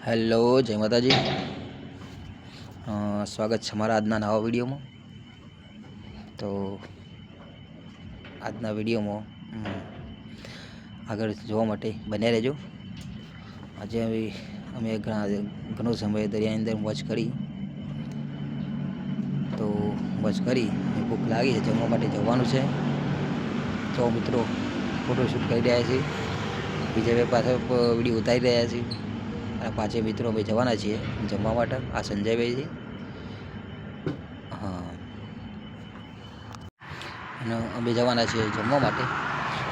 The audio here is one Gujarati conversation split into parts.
હેલો, જય માતાજી. સ્વાગત છે મારા આજના નવા વિડીયોમાં. તો આજના વિડીયોમાં આગળ જોવા માટે બન્યા રહેજો. આજે અમે ઘણો સમય દરિયાની અંદર મોજ કરી. તો મોજ કરી ભૂખ લાગી છે, જમવા માટે જવાનું છે. તો મિત્રો ફોટોશૂટ કરી રહ્યા છીએ, બીજા બે પાછળ વિડીયો ઉતારી રહ્યા છીએ. અને પાંચે મિત્રો અમે જવાના છીએ જમવા માટે. આ સંજયભાઈ છે. હા, અને અમે જવાના છીએ જમવા માટે.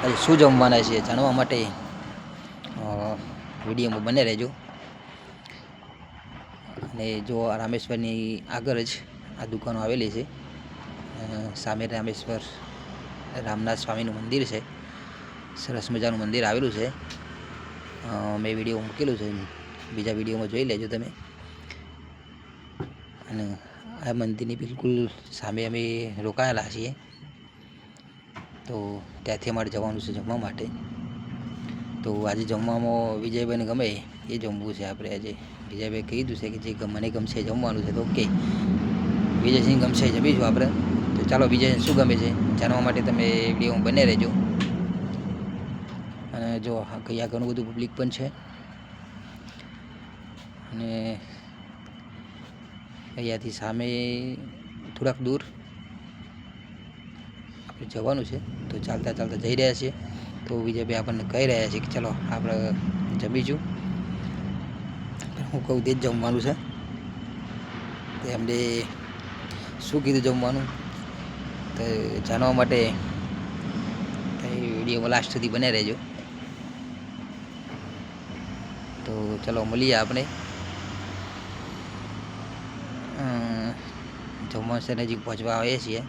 આજે શું જમવાના છીએ જાણવા માટે વિડીયોમાં બને રહેજો. અને જો રામેશ્વરની આગળ જ આ દુકાનો આવેલી છે. સામે રામેશ્વર રામનાથ સ્વામીનું મંદિર છે. સરસ મજાનું મંદિર આવેલું છે. મેં વિડીયો મૂકેલું છે, બીજા વિડીયોમાં જોઈ લેજો તમે. અને આ મંદિરની બિલકુલ સામે અમે રોકાયેલા છીએ. તો ત્યાંથી અમારે જવાનું છે જમવા માટે. તો આજે જમવામાં વિજયભાઈને ગમે એ જમવું છે આપણે. આજે વિજયભાઈ કીધું છે કે જે મને ગમશે જમવાનું છે. તો ઓકે, વિજયસિંહ ગમશે જમીશું આપણે. તો ચાલો વિજયસિંહ શું ગમે છે જાણવા માટે તમે વિડીયોમાં બને રહેજો. અને જો અહીંયા ઘણું બધું પબ્લિક પણ છે. અને અહીંયાથી સામે થોડાક દૂર આપણે જવાનું છે. તો ચાલતા ચાલતા જઈ રહ્યા છીએ. તો વિજયભાઈ આપણને કહી રહ્યા છે કે ચલો આપણે જમીશું. હું કહું તે જ જમવાનું છે. તો એમને શું કીધું જમવાનું તો જાણવા માટે વિડીયોમાં લાસ્ટ સુધી બને રહેજો. તો ચલો મળીએ આપણે. જમવા નજીક પહોંચવા આવીએ છીએ.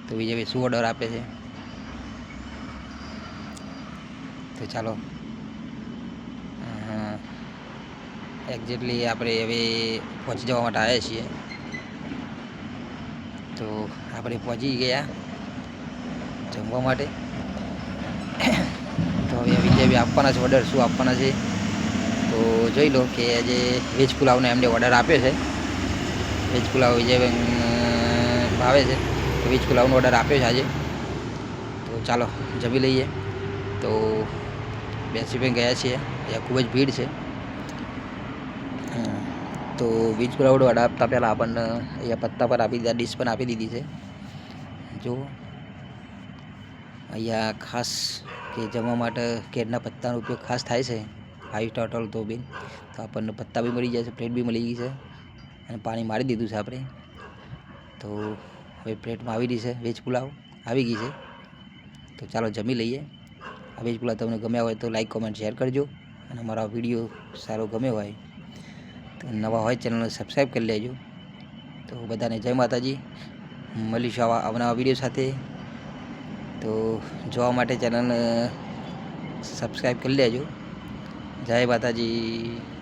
તો વિજયભાઈ શું ઓર્ડર આપે છે તો ચાલો એક્ઝેક્ટલી આપણે હવે પહોંચી જવા માટે આવ્યા છીએ. તો આપણે પહોંચી ગયા જમવા માટે. તો હવે વિજયભાઈ આપવાના છે ઓર્ડર. શું આપવાના છે તો જોઈ લો કે આજે વેજ પુલાવનો એમને ઓર્ડર આપ્યો છે. વેજ પુલાવ વિજયભાઈ ભાવે છે તો વેજ પુલાવનો ઓર્ડર આપ્યો છે આજે. તો ચાલો જમી લઈએ. તો બેસી પણ ગયા છીએ. અહીંયા ખૂબ જ ભીડ છે. તો વેજ પુલાવનો ઓર્ડર આપતા પહેલાં આપણને અહીંયા પત્તા પર આપી દીધા, ડીશ પણ આપી દીધી છે. જો અહીંયા ખાસ કે જમવા માટે કેળના પત્તાનો ઉપયોગ ખાસ થાય છે. 5 સ્ટાર હોટલ તો બી તો આપણને પત્તા બી મળી જાય છે, પ્લેટ બી મળી ગઈ છે. અને પાણી મારી દીધું છે આપણે. તો હવે પ્લેટમાં આવી રહી છે વેજ પુલાવ આવી ગઈ છે. તો ચાલો જમી લઈએ. આ વેજ પુલાવ તમને ગમ્યા હોય તો લાઈક કોમેન્ટ શેર કરજો. અને અમારા વિડીયો સારો ગમ્યો હોય તો નવા હોય ચેનલને સબસ્ક્રાઈબ કરી લેજો. તો બધાને જય માતાજી. મળીશું આવા અવનવા વિડીયો સાથે. તો જોવા માટે ચેનલને સબસ્ક્રાઈબ કરી લેજો. જય માતાજી.